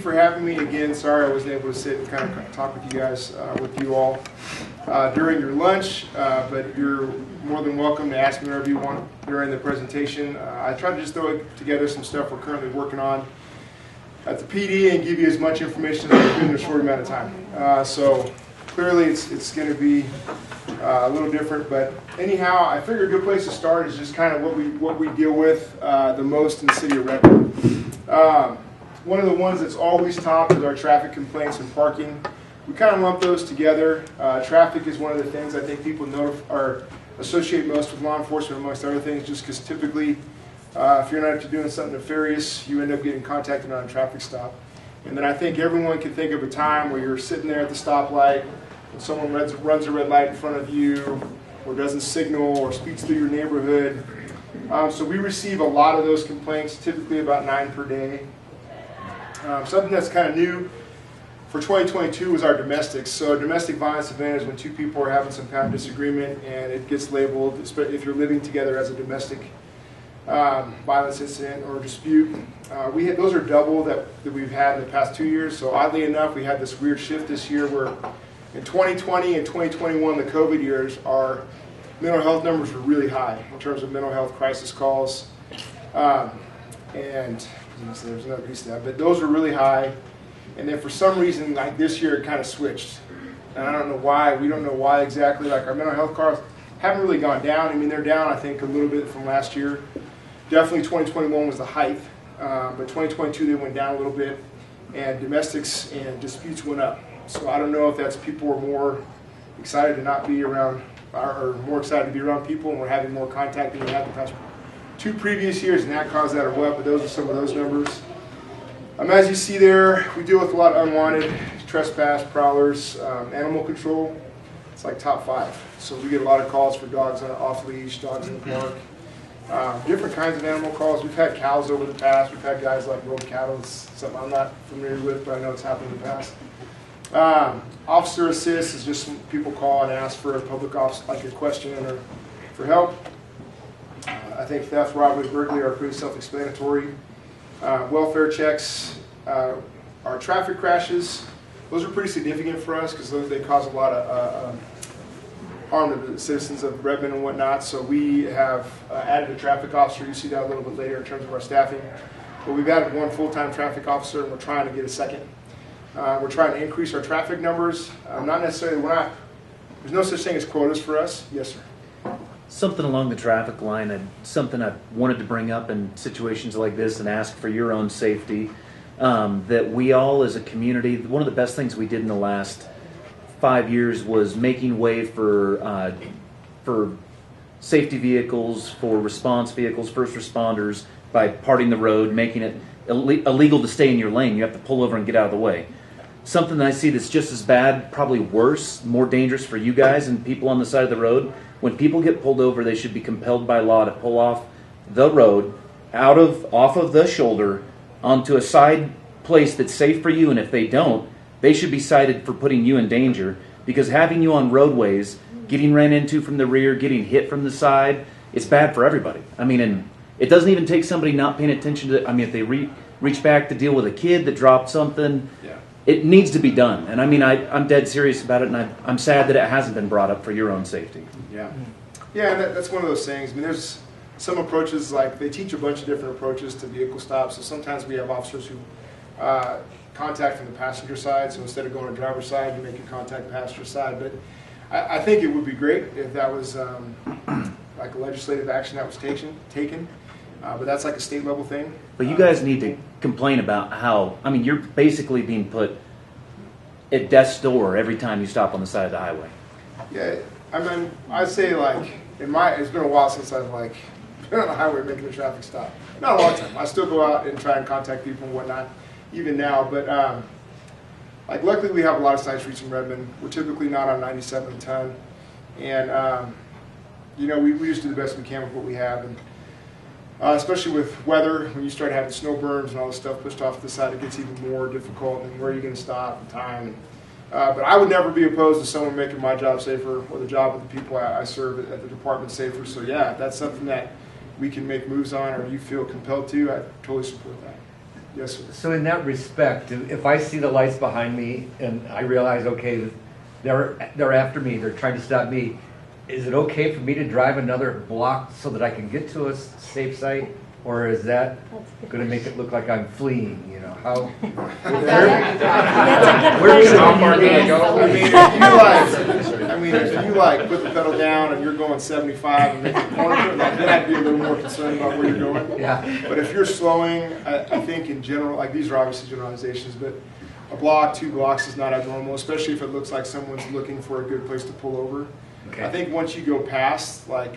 for having me again. Sorry I wasn't able to sit and kind of talk with you guys, with you all during your lunch, but you're more than welcome to ask me whatever you want during the presentation. I tried to just throw together some stuff we're currently working on at the PD and give you as much information as I can in a short amount of time. So clearly it's going to be a little different, but anyhow, I figure a good place to start is just kind of what we deal with the most in the city of Redmond. One of the ones that's always top is our traffic complaints and parking. We kind of lump those together. Traffic is one of the things I think people associate most with law enforcement, amongst other things, just because typically if you're not doing something nefarious, you end up getting contacted on a traffic stop. And then I think everyone can think of a time where you're sitting there at the stoplight and someone runs a red light in front of you, or doesn't signal, or speeds through your neighborhood. So we receive a lot of those complaints, typically about 9 per day. Something that's kind of new for 2022 was our domestics. So a domestic violence event is when two people are having some kind of disagreement and it gets labeled, if you're living together, as a domestic violence incident or dispute. Those are double that we've had in the past 2 years. So oddly enough, we had this weird shift this year where in 2020 and 2021, the COVID years, our mental health numbers were really high in terms of mental health crisis calls. And so there's another piece to that, but those were really high. And then for some reason, like this year, it kind of switched. And I don't know why. We don't know why exactly. Like our mental health calls haven't really gone down. I mean, they're down, I think, a little bit from last year. Definitely 2021 was the height, but 2022 they went down a little bit, and domestics and disputes went up. So I don't know if that's people were more excited to not be around, or more excited to be around people, and we're having more contact than we had the past 2 previous years, and that caused that or what, but those are some of those numbers. As you see there, we deal with a lot of unwanted trespass, prowlers, animal control. It's like top 5. So we get a lot of calls for dogs on off leash, dogs in the park, different kinds of animal calls. We've had cows over the past. We've had guys like rogue cattle. It's something I'm not familiar with, but I know it's happened in the past. Officer assist is just people call and ask for a public officer, like a question or for help. I think theft, robbery, burglary are pretty self-explanatory. Welfare checks, our traffic crashes, those are pretty significant for us because they cause a lot of harm to the citizens of Redmond and whatnot. So we have added a traffic officer. You see that a little bit later in terms of our staffing. But we've added 1 full-time traffic officer, and we're trying to get a second. We're trying to increase our traffic numbers. Not necessarily, there's no such thing as quotas for us. Yes, sir. Something along the traffic line, something I wanted to bring up in situations like this and ask for your own safety, that we all as a community, one of the best things we did in the last 5 years was making way for safety vehicles, for response vehicles, first responders, by parting the road, making it illegal to stay in your lane. You have to pull over and get out of the way. Something that I see that's just as bad, probably worse, more dangerous for you guys and people on the side of the road. When people get pulled over, they should be compelled by law to pull off the road, off of the shoulder, onto a side place that's safe for you. And if they don't, they should be cited for putting you in danger, because having you on roadways, getting ran into from the rear, getting hit from the side, it's bad for everybody. I mean, and it doesn't even take somebody not paying attention to it. I mean, if they reach back to deal with a kid that dropped something, it needs to be done. And I mean, I'm dead serious about it, and I'm sad that it hasn't been brought up for your own safety. Yeah, and that's one of those things. I mean, there's some approaches, like they teach a bunch of different approaches to vehicle stops. So sometimes we have officers who contact from the passenger side. So instead of going to driver's side, you make a contact passenger side. But I think it would be great if that was like a legislative action that was taken. But that's like a state level thing. But you guys need to complain about how, I mean, you're basically being put at death's door every time you stop on the side of the highway. Yeah, I mean, I'd say like, it's been a while since I've like been on the highway making a traffic stop. Not a long time. I still go out and try and contact people and whatnot, even now. But like, luckily we have a lot of side streets in Redmond. We're typically not on 97 a ton. And, you know, we just do the best we can with what we have. And especially with weather, when you start having snow berms and all this stuff pushed off to the side, it gets even more difficult. And where are you going to stop and time? But I would never be opposed to someone making my job safer or the job of the people I serve at the department safer. So yeah, if that's something that we can make moves on or you feel compelled to, I totally support that. Yes, sir. So in that respect, if I see the lights behind me and I realize, okay, they're after me, they're trying to stop me, is it okay for me to drive another block so that I can get to a safe site? Or is that going to make it look like I'm fleeing, you know? How? Where can How far I can I go? go? I mean, if you put the pedal down and you're going 75 and make a corner, then I'd be a little more concerned about where you're going. Yeah. But if you're slowing, I think in general, like these are obviously generalizations, but a block, 2 blocks is not abnormal, especially if it looks like someone's looking for a good place to pull over. Okay. I think once you go past, I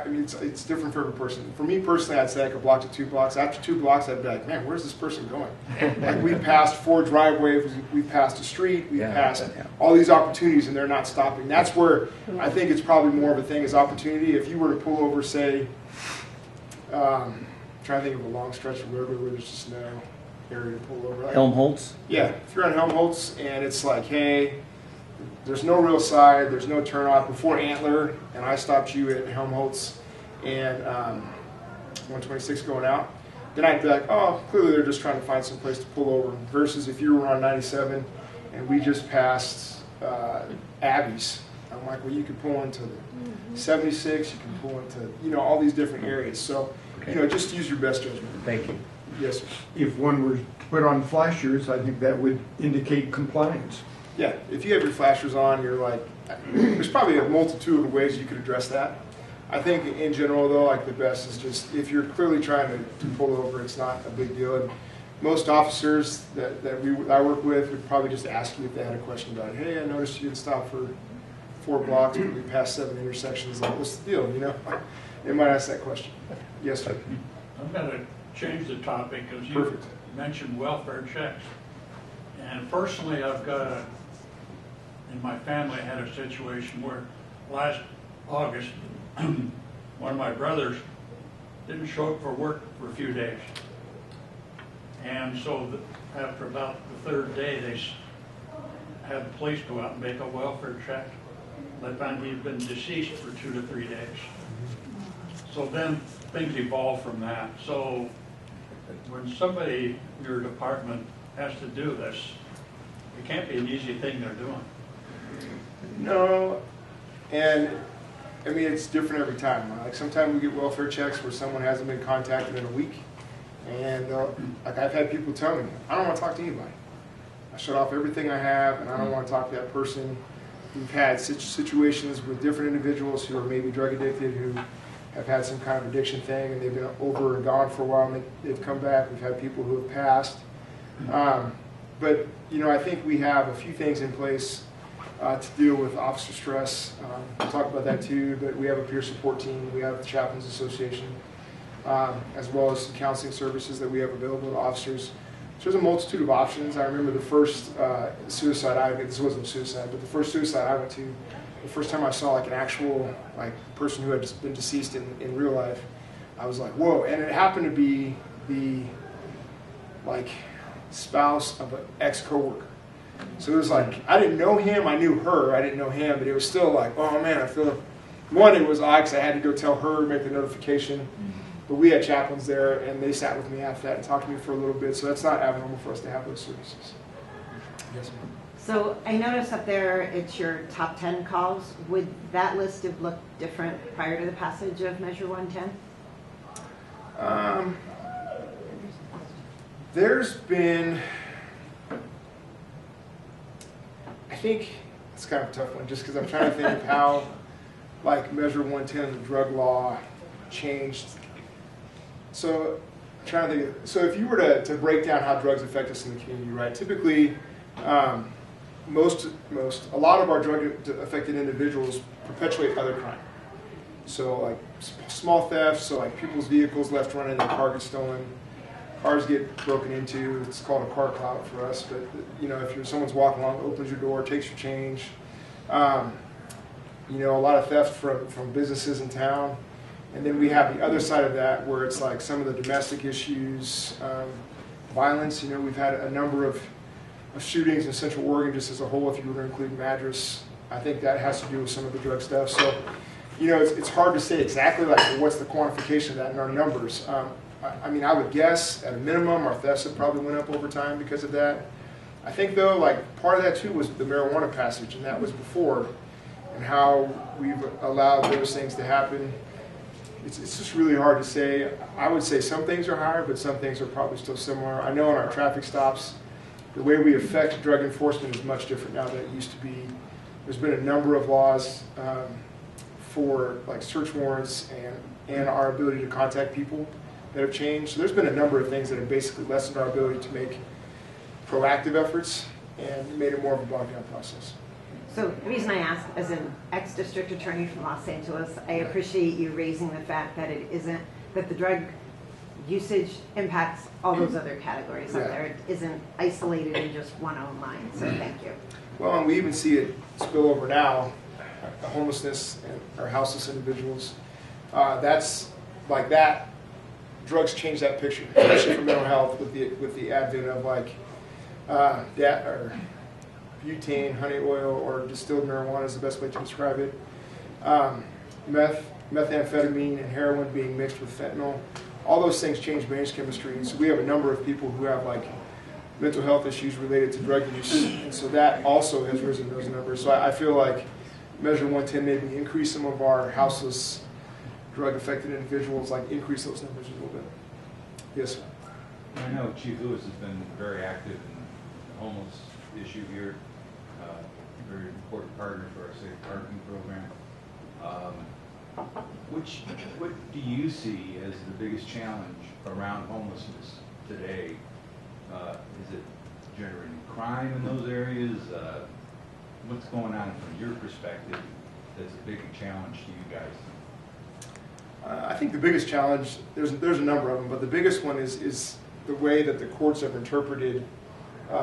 mean, it's different for every person. For me personally, I'd say like a block to 2 blocks. After 2 blocks, I'd be like, man, where's this person going? Like we passed 4 driveways, we passed a street, we passed all these opportunities, and they're not stopping. That's where I think it's probably more of a thing is opportunity. If you were to pull over, say, trying to think of a long stretch of roadway where there's just no area to pull over. Like, Helmholtz? yeah, if you're on Helmholtz and it's like, hey, there's no real side, there's no turnoff before Antler, and I stopped you at Helmholtz and 126 going out, then I'd be like, oh, clearly they're just trying to find some place to pull over. Versus if you were on 97 and we just passed Abby's, I'm like, well, you could pull into the 76, you can pull into, all these different areas. So, just use your best judgment. Thank you. Yes, sir. If one were to put on flashers, I think that would indicate compliance. Yeah, if you have your flashers on, you're like, there's probably a multitude of ways you could address that. I think in general though, like the best is just, if you're clearly trying to pull over, it's not a big deal. And most officers that I work with would probably just ask you if they had a question about, hey, I noticed you didn't stop for 4 blocks, but we passed 7 intersections. Like, what's the deal, They might ask that question. Yes, sir. I'm going to change the topic because you Perfect. mentioned welfare checks. And personally, in my family, I had a situation where last August, one of my brothers didn't show up for work for a few days. And so after about the 3rd day, they had the police go out and make a welfare check. They found he'd been deceased for 2 to 3 days. So then things evolved from that. So when somebody in your department has to do this, it can't be an easy thing they're doing. No, and I mean, it's different every time. Like sometimes we get welfare checks where someone hasn't been contacted in a week. And like I've had people tell me, I don't want to talk to anybody. I shut off everything I have and I don't want to talk to that person. We've had situations with different individuals who are maybe drug addicted, who have had some kind of addiction thing and they've been over and gone for a while and they've come back. We've had people who have passed. But, I think we have a few things in place to deal with officer stress. We'll talk about that too, but we have a peer support team. We have the Chaplains Association, as well as some counseling services that we have available to officers. So there's a multitude of options. I remember the first suicide this wasn't suicide, but the first suicide I went to, the first time I saw like an actual person who had just been deceased in real life, I was like, whoa. And it happened to be the spouse of an ex-coworker. So it was like, I didn't know him, I knew her, I didn't know him, but it was still like, oh man, I feel, one, it was odd because I had to go tell her, make the notification, but we had chaplains there and they sat with me after that and talked to me for a little bit, so that's not abnormal for us to have those services. Yes, ma'am. So I noticed up there it's your top 10 calls. Would that list have looked different prior to the passage of Measure 110? There's been, I think it's kind of a tough one just because I'm trying to think of how Measure 110, the drug law, changed. So I'm trying to think so if you were to break down how drugs affect us in the community, right? Typically, a lot of our drug affected individuals perpetuate other crime. So small thefts, so people's vehicles left running, their car gets stolen. Cars get broken into. It's called a car clout for us. But if someone's walking along, opens your door, takes your change. A lot of theft from businesses in town. And then we have the other side of that, where it's like some of the domestic issues, violence. We've had a number of shootings in Central Oregon, just as a whole. If you were to include Madras, I think that has to do with some of the drug stuff. So, it's hard to say exactly what's the quantification of that in our numbers. I mean, I would guess at a minimum our thefts have probably went up over time because of that. I think though, like part of that too was the marijuana passage, and that was before, and how we've allowed those things to happen. It's just really hard to say. I would say some things are higher, but some things are probably still similar. I know in our traffic stops, the way we affect drug enforcement is much different now than it used to be. There's been a number of laws for like search warrants and our ability to contact people that have changed. So there's been a number of things that have basically lessened our ability to make proactive efforts and made it more of a bogged down process. So the reason I ask, as an ex-district attorney from Los Angeles, I appreciate you raising the fact that it isn't, that the drug usage impacts all those other categories out there. It isn't isolated in just one own line, so thank you. Well, and we even see it spill over now, homelessness and or houseless individuals. That's like that. Drugs change that picture, especially for mental health with the advent of like or butane, honey oil, or distilled marijuana is the best way to describe it. Methamphetamine and heroin being mixed with fentanyl. All those things change brain chemistry. And so we have a number of people who have like mental health issues related to drug use, and so that also has risen those numbers. So I feel like Measure 110 maybe increase some of our houseless, drug-affected individuals, like increase those numbers a little bit. Yes, sir. I know Chief Lewis has been very active in the homeless issue here, very important partner for our safe parking program. What do you see as the biggest challenge around homelessness today? Is it generating crime in those areas? What's going on from your perspective that's a big challenge to you guys? I think the biggest challenge, there's a number of them, but the biggest one is the way that the courts have interpreted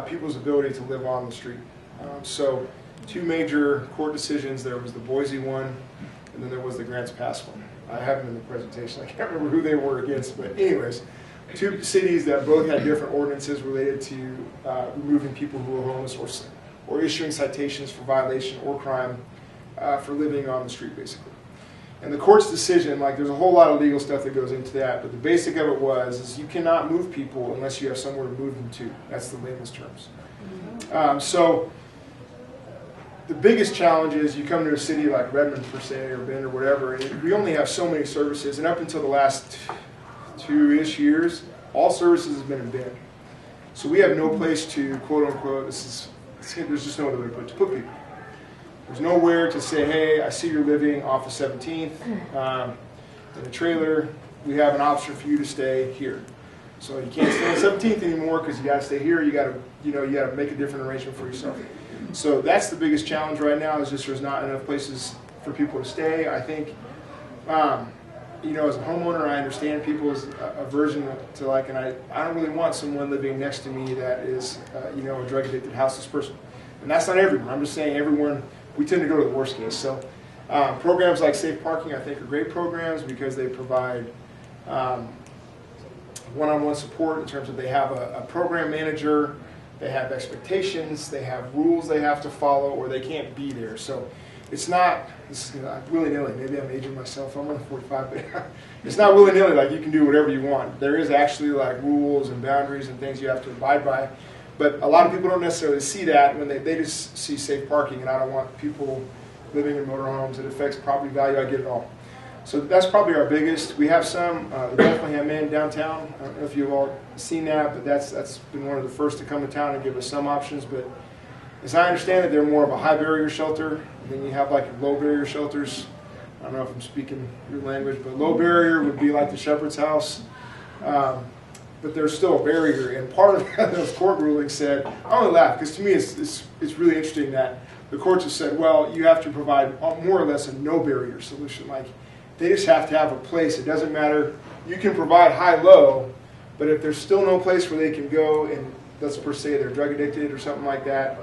people's ability to live on the street. So two major court decisions, there was the Boise one, and then there was the Grants Pass one. I have them in the presentation. I can't remember who they were against, but anyways, two cities that both had different ordinances related to removing people who were homeless or issuing citations for violation or crime for living on the street, basically. And the court's decision, like there's a whole lot of legal stuff that goes into that, but the basic of it is you cannot move people unless you have somewhere to move them to. That's the layman's terms. So the biggest challenge is you come to a city like Redmond, per se, or Bend, or whatever, and we only have so many services, and up until the last 2-ish years, all services have been in Bend. So we have no place to, quote unquote, there's just no other way to put people. There's nowhere to say, hey, I see you're living off of 17th in a trailer. We have an option for you to stay here. So you can't stay on 17th anymore because you got to stay here. You got to make a different arrangement for yourself. So that's the biggest challenge right now. Is just there's not enough places for people to stay. I think, as a homeowner, I understand people's aversion to like, and I don't really want someone living next to me that is, a drug addicted houseless person. And that's not everyone. I'm just saying everyone. We tend to go to the worst case. So programs like Safe Parking, I think, are great programs because they provide one-on-one support in terms of they have a program manager, they have expectations, they have rules they have to follow, or they can't be there. So it's not willy-nilly. Maybe I'm aging myself. I'm only 45, but it's not willy-nilly like you can do whatever you want. There is actually like rules and boundaries and things you have to abide by. But a lot of people don't necessarily see that when they just see safe parking, and I don't want people living in motorhomes. It affects property value. I get it all. So that's probably our biggest. We have some, the Bethlehem Inn downtown. I don't know if you've all seen that, but that's been one of the first to come to town and give us some options. But as I understand it, they're more of a high barrier shelter. And then you have like low barrier shelters. I don't know if I'm speaking your language, but low barrier would be like the Shepherd's House. But there's still a barrier, and part of those court rulings said, I only laugh because to me it's really interesting that the courts have said, well, you have to provide more or less a no barrier solution. Like they just have to have a place. It doesn't matter. You can provide high-low, but if there's still no place where they can go, and let's per se they're drug addicted or something like that,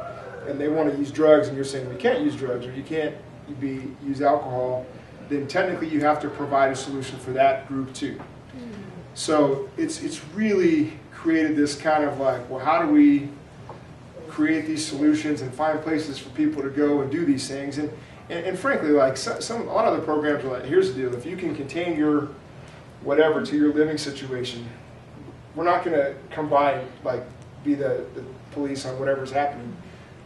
and they want to use drugs, and you're saying we can't use drugs or you can't use alcohol, then technically you have to provide a solution for that group too. So it's really created this kind of like, well, how do we create these solutions and find places for people to go and do these things? And frankly, like a lot of the programs are like, here's the deal: if you can contain your whatever to your living situation, we're not going to come by and like be the police on whatever's happening.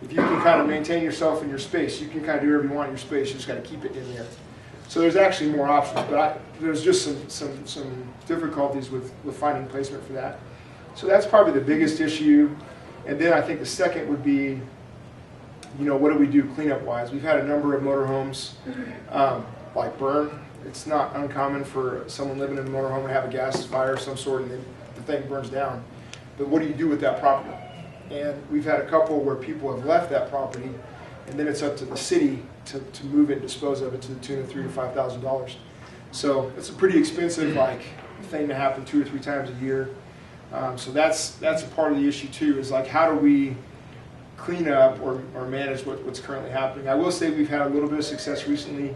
If you can kind of maintain yourself in your space, you can kind of do whatever you want in your space. You just got to keep it in there. So there's actually more options, but there's just some difficulties with finding placement for that. So that's probably the biggest issue. And then I think the second would be, what do we do cleanup-wise? We've had a number of motorhomes like burn. It's not uncommon for someone living in a motorhome to have a gas fire of some sort and then the thing burns down. But what do you do with that property? And we've had a couple where people have left that property, and then it's up to the city to move it and dispose of it to the tune of $3,000 to $5,000. So it's a pretty expensive thing to happen 2 or 3 times a year. So that's a part of the issue too, is like how do we clean up or manage what's currently happening. I will say we've had a little bit of success recently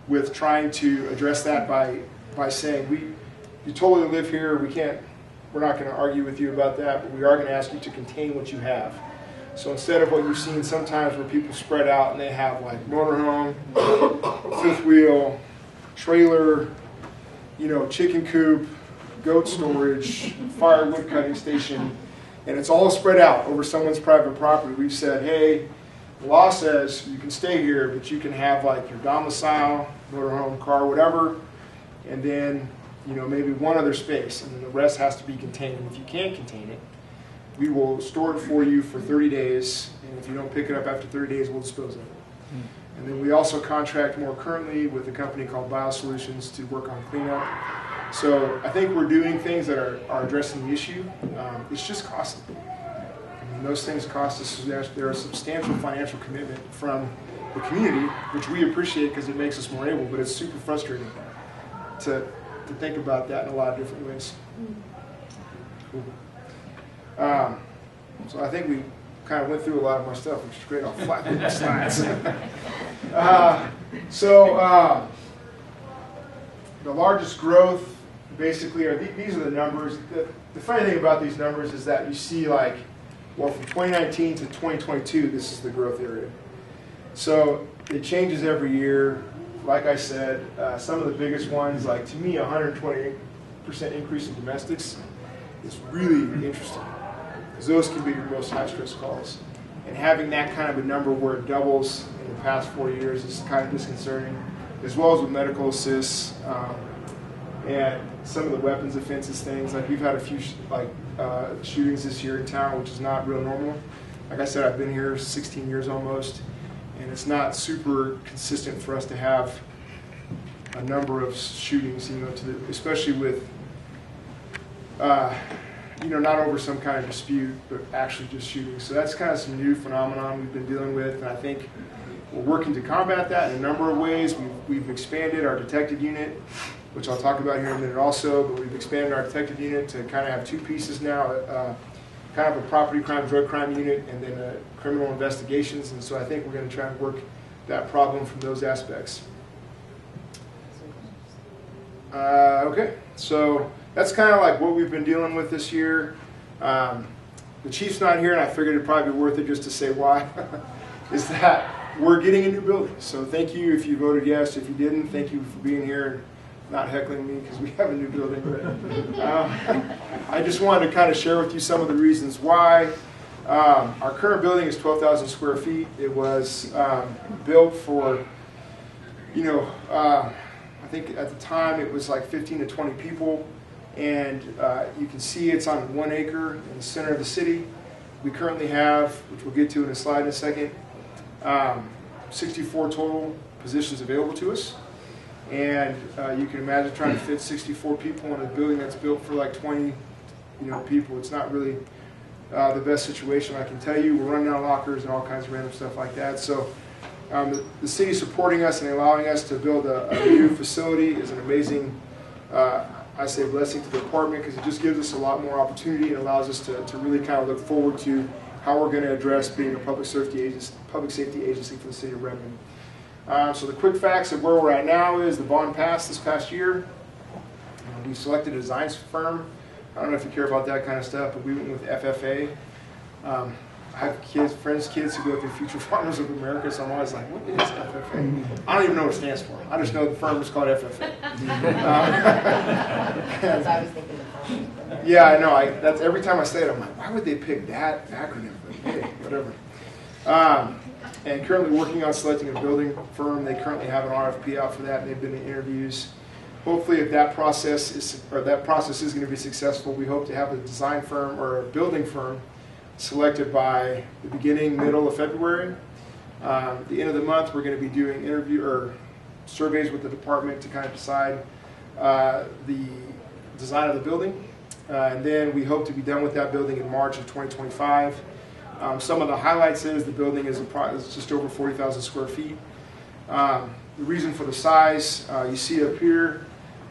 with trying to address that by saying you totally live here, we're not going to argue with you about that, but we are going to ask you to contain what you have. So instead of what you've seen sometimes where people spread out and they have like motorhome, fifth wheel, trailer, chicken coop, goat storage, firewood cutting station, and it's all spread out over someone's private property. We've said, hey, the law says you can stay here, but you can have like your domicile, motorhome, car, whatever, and then maybe one other space, and then the rest has to be contained. And if you can't contain it, we will store it for you for 30 days, and if you don't pick it up after 30 days, we'll dispose of it. And then we also contract more currently with a company called BioSolutions to work on cleanup. So I think we're doing things that are addressing the issue. It's just costly. I mean, those things cost us. There are substantial financial commitment from the community, which we appreciate because it makes us more able, but it's super frustrating to think about that in a lot of different ways. Cool. So I think we kind of went through a lot of my stuff, which is great. I'll fly through the slides. The largest growth basically these are the numbers. The funny thing about these numbers is that you see from 2019 to 2022, this is the growth area. So it changes every year. Like I said, some of the biggest ones, to me, 120% increase in domestics is really interesting because those can be your most high-stress calls. And having that kind of a number where it doubles in the past 4 years is kind of disconcerting, as well as with medical assists and some of the weapons offenses things. We've had a few shootings this year in town, which is not real normal. Like I said, I've been here 16 years almost. And it's not super consistent for us to have a number of shootings, especially with, not over some kind of dispute, but actually just shooting. So that's kind of some new phenomenon we've been dealing with, and I think we're working to combat that in a number of ways. We've expanded our detective unit, which I'll talk about here in a minute also, but we've expanded our detective unit to kind of have 2 pieces now. Kind of a property crime, drug crime unit, and then criminal investigations. And so I think we're going to try and work that problem from those aspects. Okay, so that's kind of like what we've been dealing with this year. The chief's not here, and I figured it'd probably be worth it just to say why. Is that we're getting a new building. So thank you if you voted yes. If you didn't, thank you for being here and not heckling me because we have a new building. But I just wanted to kind of share with you some of the reasons why. Our current building is 12,000 square feet. It was built for, I think at the time it was like 15 to 20 people. And you can see it's on 1 acre in the center of the city. We currently have, which we'll get to in a slide in a second, 64 total positions available to us. And you can imagine trying to fit 64 people in a building that's built for like 20 people. It's not really the best situation, I can tell you. We're running out of lockers and all kinds of random stuff like that. So the city supporting us and allowing us to build a new facility is an amazing, I say, blessing to the department because it just gives us a lot more opportunity and allows us to really kind of look forward to how we're going to address being a public safety agency for the city of Redmond. So the quick facts of where we're at now is the bond passed this past year. We selected a design firm. I don't know if you care about that kind of stuff, but we went with FFA. I have friends' kids who go through Future Farmers of America, so I'm always like, what is FFA? I don't even know what it stands for. I just know the firm is called FFA. Because I was thinking the phone. Yeah, I know. That's every time I say it, I'm like, why would they pick that acronym? But hey, whatever. And currently working on selecting a building firm. They currently have an RFP out for that, and they've been in interviews. Hopefully, if that process is going to be successful, we hope to have a design firm or a building firm selected by the beginning, middle of February. At the end of the month, we're going to be doing surveys with the department to kind of decide the design of the building. And then we hope to be done with that building in March of 2025. Some of the highlights is the building is just over 40,000 square feet. The reason for the size, you see up here,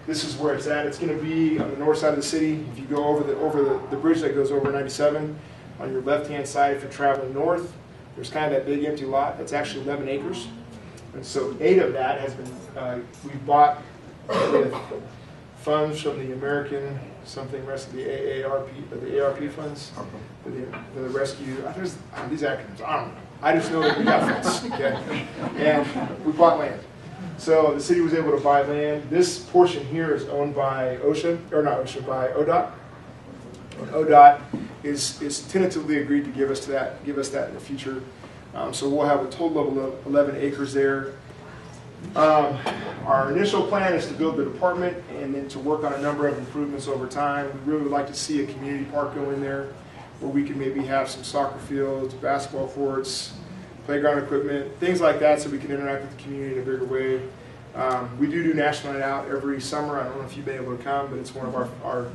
this is where it's at. It's going to be on the north side of the city. If you go over the bridge that goes over 97, on your left-hand side, if you're traveling north, there's kind of that big empty lot. That's actually 11 acres. And so 8 of that has been, we bought with funds from the American something rescue, the AARP, the ARP funds, the rescue. These acronyms, I don't know. I just know that we got funds, okay? And we bought land. So the city was able to buy land. This portion here is owned by by ODOT. And ODOT is tentatively agreed to give us that in the future. So we'll have a total of 11 acres there. Our initial plan is to build the department and then to work on a number of improvements over time. We really would like to see a community park go in there where we can maybe have some soccer fields, basketball courts, playground equipment, things like that, so we can interact with the community in a bigger way. We do National Night Out every summer. I don't know if you've been able to come, but it's one of our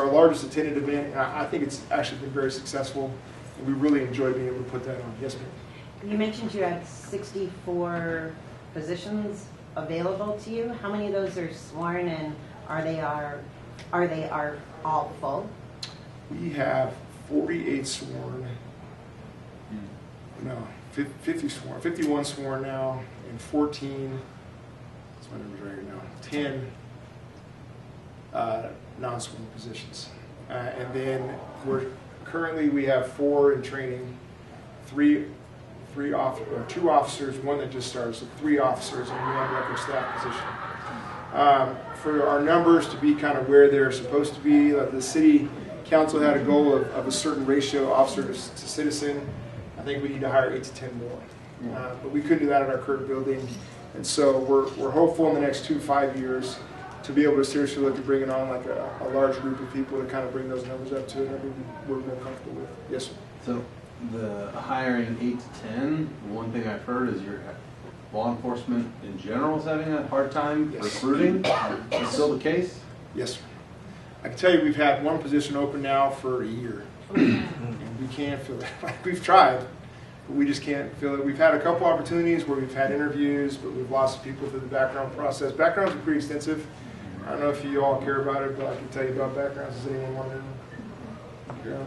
largest attended event, and I think it's actually been very successful, and we really enjoy being able to put that on. Yes, ma'am. You mentioned you had 64 positions available to you. How many of those are sworn, and are they all full? We have 48 sworn. No, 50 sworn. 51 sworn now, and 14. That's my numbers right now. 10 non-sworn positions, and then we have 4 in training, 2 officers, 1 that just started, so 3 officers, and 1 record staff position. For our numbers to be kind of where they're supposed to be, the city council had a goal of a certain ratio officer to citizen. I think we need to hire 8 to 10 more, but we couldn't do that at our current building, and so we're hopeful in the next 2 to 5 years to be able to seriously look at bringing on like a large group of people to kind of bring those numbers up to a number we're more comfortable with. Yes, sir. So the hiring 8 to 10, one thing I've heard is your law enforcement in general is having a hard time recruiting. Is that still the case? Yes, sir. I can tell you we've had 1 position open now for a year, and we can't fill it. We've tried, but we just can't fill it. We've had a couple opportunities where we've had interviews, but we've lost people through the background process. Backgrounds are pretty extensive. I don't know if you all care about it, but I can tell you about backgrounds. Does anyone want to know? Yeah.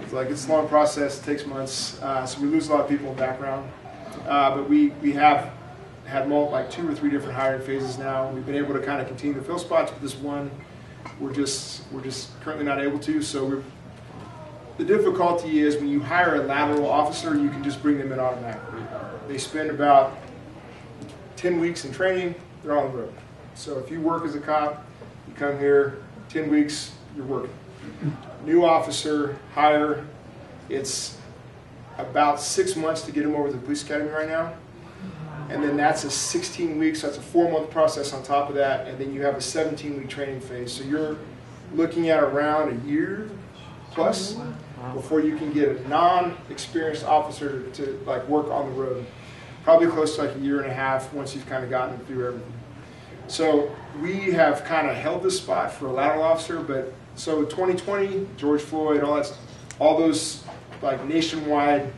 It's a long process. It takes months, so we lose a lot of people in background. But we have had 2 or 3 different hiring phases now. We've been able to kind of continue to fill spots, but this one we're just currently not able to. So the difficulty is when you hire a lateral officer, you can just bring them in automatically. They spend about 10 weeks in training. They're on the road. So if you work as a cop, you come here, 10 weeks, you're working. New officer, hire, it's about 6 months to get him over to the police academy right now. And then that's a 16 weeks, so that's a 4-month process on top of that, and then you have a 17-week training phase. So you're looking at around a year plus before you can get a non-experienced officer to work on the road. Probably close to a year and a half once you've kind of gotten through everything. So we have kind of held this spot for a lateral officer, but so 2020, George Floyd, all those nationwide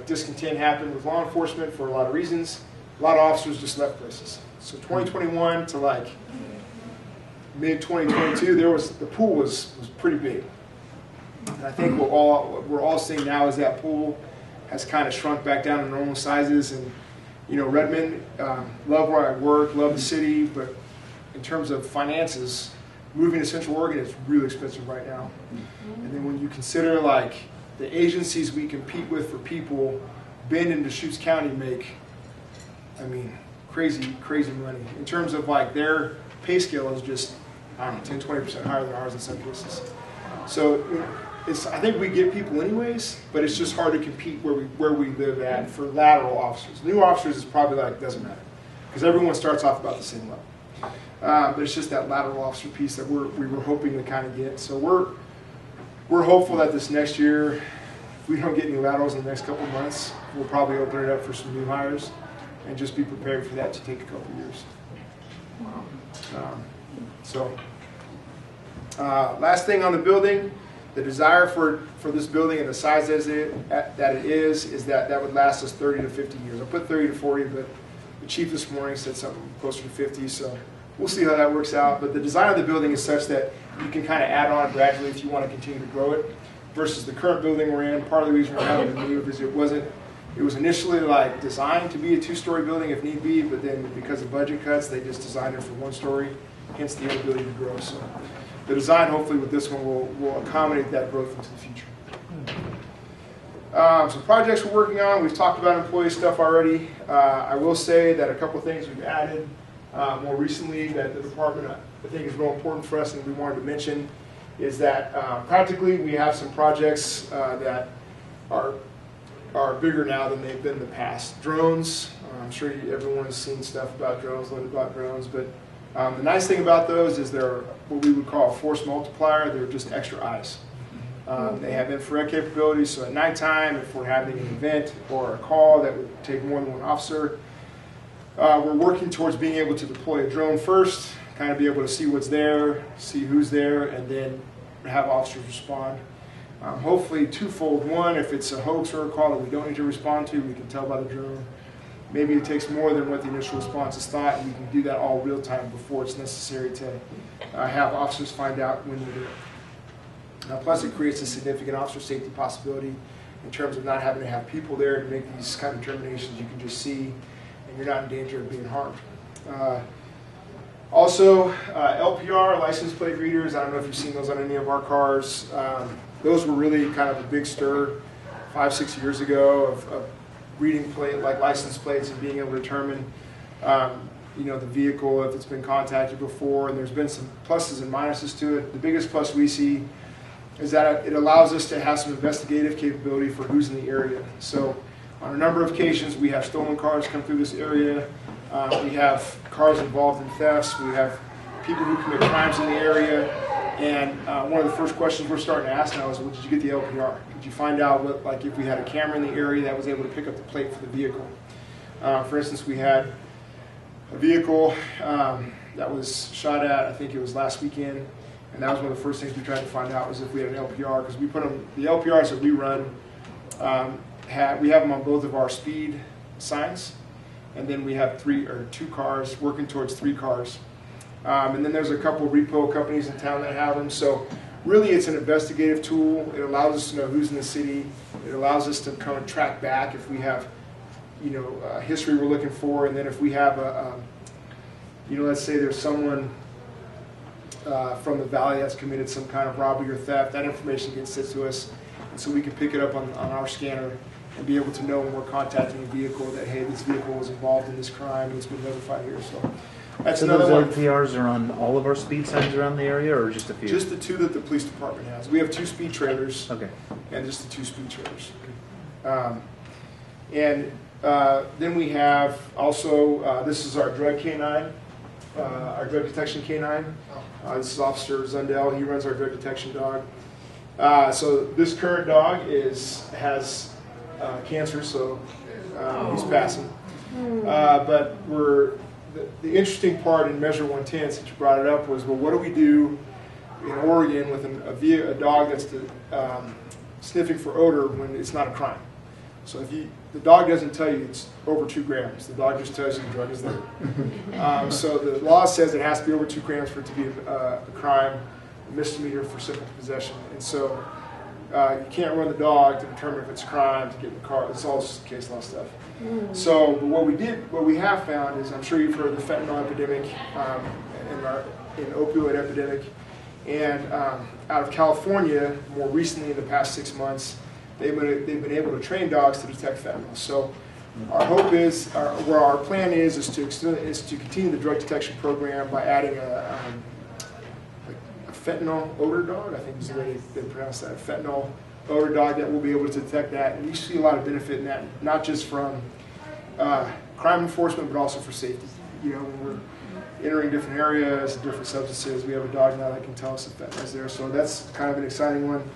discontent happened with law enforcement for a lot of reasons. A lot of officers just left places. So 2021 to mid 2022, the pool was pretty big. And I think what we're all seeing now is that pool has kind of shrunk back down to normal sizes. And Redmond, love where I work, love the city, but in terms of finances, moving to Central Oregon is really expensive right now. And then when you consider like the agencies we compete with for people, Bend and Deschutes County make, I mean, crazy money. In terms of like their pay scale is just, I don't know, 10-20% higher than ours in some cases. So I think we get people anyways, but it's just hard to compete where we live at for lateral officers. New officers is probably like, doesn't matter, because everyone starts off about the same level. But it's just that lateral officer piece that we were hoping to kind of get. So we're hopeful that this next year, if we don't get any laterals in the next couple of months, we'll probably open it up for some new hires and just be prepared for that to take a couple of years. Last thing on the building, the desire for this building and the size that it is that would last us 30 to 50 years. I put 30 to 40, but the chief this morning said something closer to 50, so we'll see how that works out. But the design of the building is such that you can kind of add on gradually if you want to continue to grow it, versus the current building we're in. Part of the reason we're having to move is it was initially like designed to be a 2-story building if need be, but then because of budget cuts, they just designed it for 1 story, hence the inability to grow. So the design, hopefully with this one, will accommodate that growth into the future. Some projects we're working on, we've talked about employee stuff already. I will say that a couple things we've added more recently that the department I think is real important for us and we wanted to mention is that practically we have some projects that are bigger now than they've been in the past. Drones, I'm sure everyone's seen stuff about drones, learned about drones, but the nice thing about those is they're what we would call a force multiplier. They're just extra eyes. They have infrared capabilities, so at nighttime, if we're having an event or a call that would take more than 1 officer, we're working towards being able to deploy a drone first, kind of be able to see what's there, see who's there, and then have officers respond. Hopefully twofold. One, if it's a hoax or a call that we don't need to respond to, we can tell by the drone. Maybe it takes more than what the initial response is thought, and we can do that all real time before it's necessary to have officers find out when we're there. Plus, it creates a significant officer safety possibility in terms of not having to have people there to make these kind of determinations. You can just see, and you're not in danger of being harmed. Also, LPR, license plate readers. I don't know if you've seen those on any of our cars. Those were really kind of a big stir 5-6 years ago of reading license plates and being able to determine the vehicle if it's been contacted before, and there's been some pluses and minuses to it. The biggest plus we see is that it allows us to have some investigative capability for who's in the area. So on a number of occasions we have stolen cars come through this area, we have cars involved in thefts, we have people who commit crimes in the area, and one of the first questions we're starting to ask now is, well, did you get the LPR? Did you find out if we had a camera in the area that was able to pick up the plate for the vehicle? For instance, we had a vehicle that was shot at, I think it was last weekend, and that was one of the first things we tried to find out was if we had an LPR, because we put them, the LPRs that we run, we have them on both of our speed signs, and then we have 2 cars working towards 3 cars. And then there's a couple of repo companies in town that have them. So really it's an investigative tool. It allows us to know who's in the city. It allows us to kind of track back if we have, history we're looking for. And then if we have let's say there's someone from the valley that's committed some kind of robbery or theft, that information gets sent to us. And so we can pick it up on our scanner and be able to know when we're contacting a vehicle that, hey, this vehicle was involved in this crime and it's been notified here. So that's so another those one. LPRs are on all of our speed signs around the area, or just a few? Just the 2 that the police department has. We have 2 speed trailers. Okay. And just the 2 speed trailers. Then we have also, this is our drug canine, our drug detection canine. This is Officer Zundell. He runs our drug detection dog. So this current dog has cancer, so he's passing. But the interesting part in Measure 110, since you brought it up, was, well, what do we do in Oregon with a dog that's sniffing for odor when it's not a crime? So if the dog doesn't tell you it's over 2 grams, the dog just tells you the drug is there. So the law says it has to be over 2 grams for it to be a crime, a misdemeanor for simple possession. And so you can't run the dog to determine if it's a crime, to get in the car. It's all just case law stuff. So but what we have found is, I'm sure you've heard of the fentanyl epidemic and opioid epidemic. And out of California, more recently in the past 6 months, they've been able to train dogs to detect fentanyl. So our hope is, our plan is to continue the drug detection program by adding a fentanyl odor dog. I think is the way they pronounce that, a fentanyl odor dog that will be able to detect that. And we see a lot of benefit in that, not just from crime enforcement, but also for safety. You know, when we're entering different areas, different substances, we have a dog now that can tell us if fentanyl is there. So that's kind of an exciting one.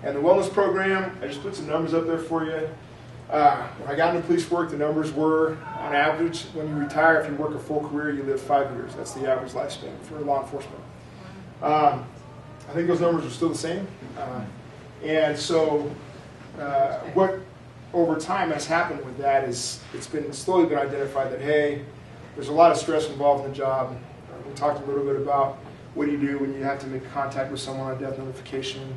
And the wellness program, I just put some numbers up there for you. When I got into police work, the numbers were, on average, when you retire, if you work a full career, you live 5 years. That's the average lifespan for law enforcement. I think those numbers are still the same. And so what over time has happened with that is it's been slowly been identified that, hey, there's a lot of stress involved in the job. We talked a little bit about what do you do when you have to make contact with someone on death notification.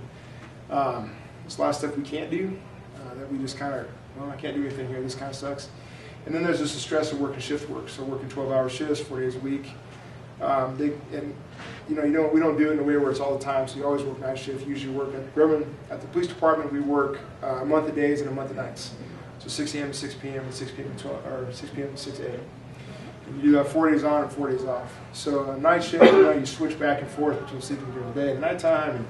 There's a lot of stuff we can't do that we just kind of, well, I can't do anything here, this kind of sucks. And then there's just the stress of working shift work, so working 12-hour shifts, 4 days a week. We don't do it in a way where it's all the time, so you always work night shift. You usually work at Redmond, at the police department, we work a month of days and a month of nights. So 6 a.m. to 6 p.m. and 6 p.m. to 12, or 6 p.m. to 6 a.m. You do that 4 days on and 4 days off. So night shift, you switch back and forth between sleeping during the day and nighttime, and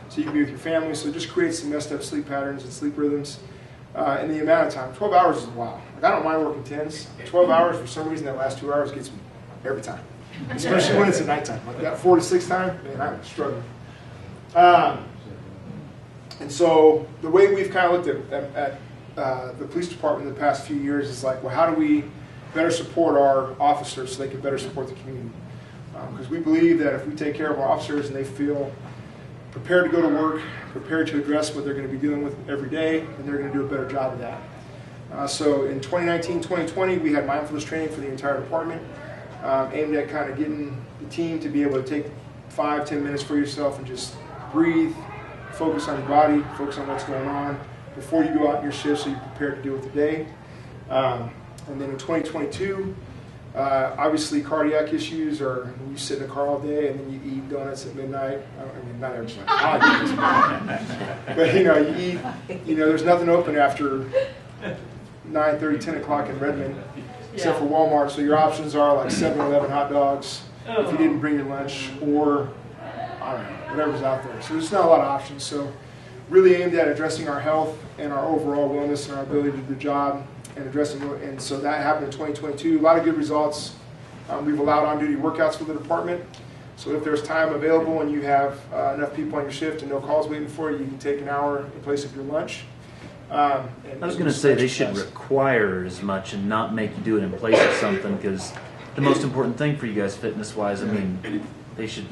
so you can be with your family. So it just creates some messed up sleep patterns and sleep rhythms. And the amount of time, 12 hours is a while. Like, I don't mind working 10s. 12 hours, for some reason, that last 2 hours gets me every time. Especially when it's at nighttime. Like that 4 to 6 time, man, I'm struggling. And so the way we've kind of looked at the police department in the past few years is like, well, how do we better support our officers so they can better support the community? Because we believe that if we take care of our officers and they feel prepared to go to work, prepared to address what they're going to be dealing with every day, and they're going to do a better job of that. So in 2019-2020, we had mindfulness training for the entire department, aimed at kind of getting the team to be able to take 5-10 minutes for yourself and just breathe, focus on your body, focus on what's going on before you go out in your shift so you're prepared to deal with the day. And then in 2022, obviously cardiac issues are when you sit in a car all day and then you eat donuts at midnight. I mean, not every night. But you eat, there's nothing open after 9:30, 10 o'clock in Redmond, except for Walmart. So your options are like 7-Eleven hot dogs if you didn't bring your lunch, or I don't know, whatever's out there. So there's not a lot of options. So really aimed at addressing our health and our overall wellness and our ability to do the job and addressing, and so that happened in 2022. A lot of good results. We've allowed on-duty workouts for the department. So if there's time available and you have enough people on your shift and no calls waiting for you, you can take an hour in place of your lunch. I was going to say they should require as much and not make you do it in place of something, because the most important thing for you guys fitness-wise, I mean, they should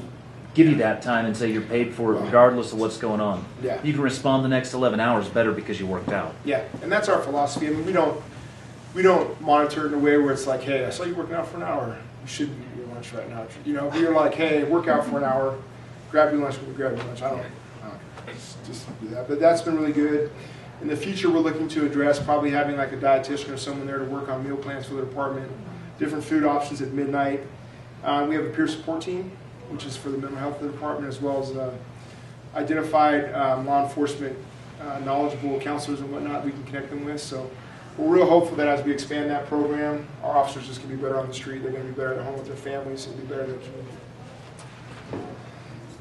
give you that time and say you're paid for it regardless of what's going on. Yeah. You can respond the next 11 hours better because you worked out. Yeah, and that's our philosophy. I mean, we don't monitor it in a way where it's like, hey, I saw you working out for an hour. You shouldn't eat your lunch right now. We're like, hey, work out for an hour, grab your lunch when you grab your lunch. I don't just do that. But that's been really good. In the future, we're looking to address probably having like a dietitian or someone there to work on meal plans for the department, different food options at midnight. We have a peer support team, which is for the mental health of the department, as well as identified law enforcement knowledgeable counselors and whatnot we can connect them with. So we're real hopeful that as we expand that program, our officers just going to be better on the street. They're going to be better at home with their families and be better in their community.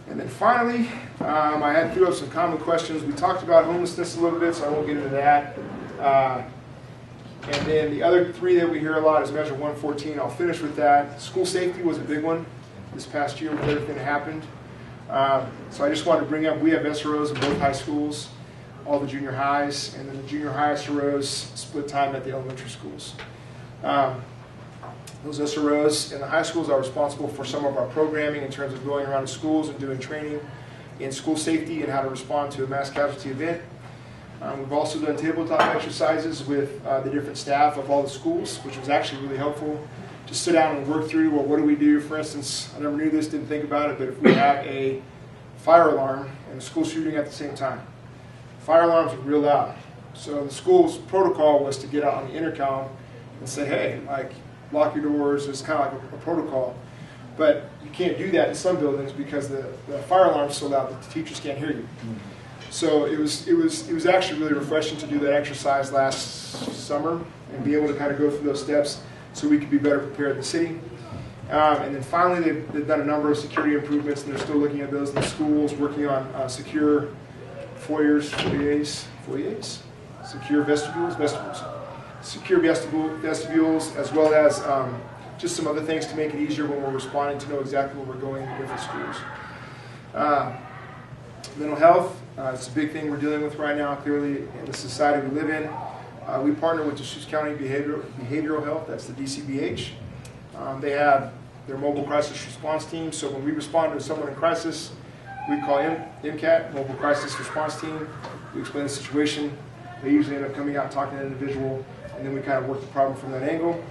And then finally, I threw up some common questions. We talked about homelessness a little bit, so I won't get into that. And then the other three that we hear a lot is Measure 114. I'll finish with that. School safety was a big one this past year with everything that happened. So I just wanted to bring up, we have SROs in both high schools, all the junior highs, and then the junior high SROs split time at the elementary schools. Those SROs in the high schools are responsible for some of our programming in terms of going around to schools and doing training in school safety and how to respond to a mass casualty event. We've also done tabletop exercises with the different staff of all the schools, which was actually really helpful to sit down and work through, well, what do we do? For instance, I never knew this, didn't think about it, but if we have a fire alarm and a school shooting at the same time, fire alarms are real loud. So the school's protocol was to get out on the intercom and say, hey, like, lock your doors. It's kind of like a protocol. But you can't do that in some buildings because the fire alarm's so loud that the teachers can't hear you. So it was actually really refreshing to do that exercise last summer and be able to kind of go through those steps so we could be better prepared in the city. And then finally, they've done a number of security improvements, and they're still looking at those in the schools, working on secure foyers, secure secure vestibules, as well as just some other things to make it easier when we're responding to know exactly where we're going in different schools. Mental health, it's a big thing we're dealing with right now, clearly, in the society we live in. We partner with Deschutes County Behavioral Health, that's the DCBH. They have their mobile crisis response team, so when we respond to someone in crisis, we call MCAT, Mobile Crisis Response Team. We explain the situation. They usually end up coming out and talking to an individual, and then we kind of work the problem from that angle.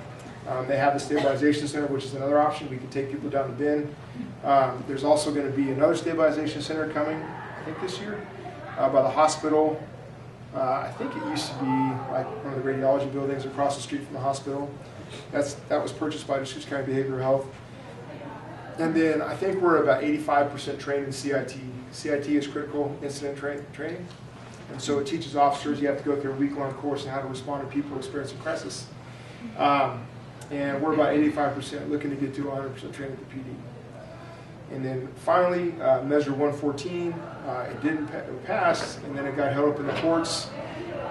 They have the stabilization center, which is another option. We can take people down the bin. There's also going to be another stabilization center coming, I think this year, by the hospital. I think it used to be like one of the radiology buildings across the street from the hospital. That was purchased by Deschutes County Behavioral Health. And then I think we're about 85% trained in CIT. CIT is critical incident training. And so it teaches officers, you have to go through a week-long course on how to respond to people experiencing crisis. And we're about 85%, looking to get to 100% trained at the PD. And then finally, Measure 114, it didn't pass, and then it got held up in the courts.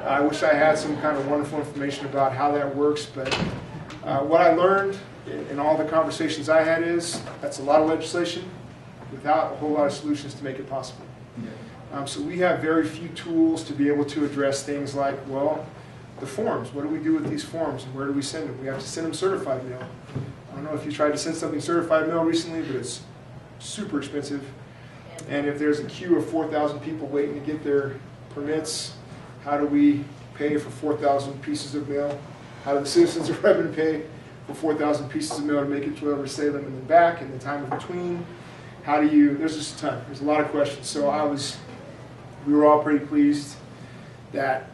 I wish I had some kind of wonderful information about how that works, but what I learned in all the conversations I had is that's a lot of legislation without a whole lot of solutions to make it possible. So we have very few tools to be able to address things like, well, the forms. What do we do with these forms, and where do we send them? We have to send them certified mail. I don't know if you tried to send something certified mail recently, but it's super expensive. And if there's a queue of 4,000 people waiting to get their permits, how do we pay for 4,000 pieces of mail? How do the citizens of Redmond pay for 4,000 pieces of mail to make it to over Salem and then back, and the time in between? How do you, there's just a ton. There's a lot of questions. So we were all pretty pleased that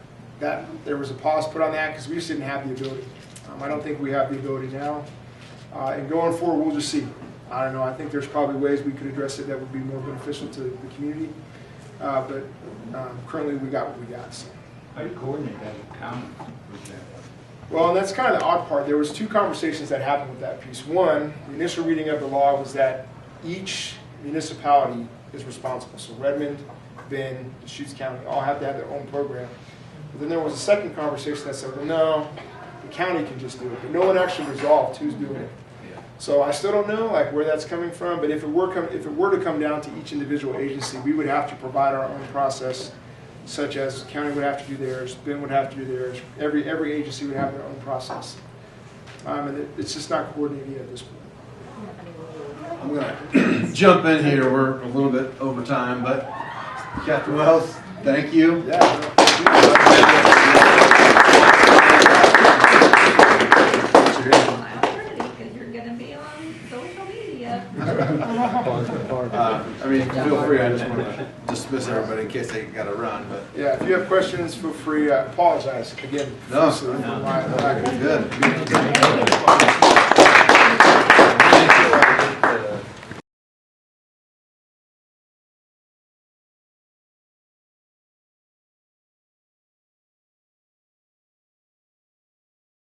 there was a pause put on that because we just didn't have the ability. I don't think we have the ability now. And going forward, we'll just see. I don't know. I think there's probably ways we could address it that would be more beneficial to the community. But currently, we got what we got. So. How do you coordinate that with county, for example? Well, and that's kind of the odd part. There was two conversations that happened with that piece. One, the initial reading of the law was that each municipality is responsible. So Redmond, Ben, Deschutes County all have to have their own program. But then there was a second conversation that said, well, no, the county can just do it. But no one actually resolved who's doing it. So I still don't know like where that's coming from. But if it were to come down to each individual agency, we would have to provide our own process, such as county would have to do theirs, Ben would have to do theirs. Every agency would have their own process. And it's just not coordinated yet at this point. I'm going to jump in here. We're a little bit over time, but Captain Wells, thank you. Yeah. Because you're going to be on social media. I mean, feel free. I just want to dismiss everybody in case they got to run. But Yeah, if you have questions, feel free. I apologize again. No, For my lack of good.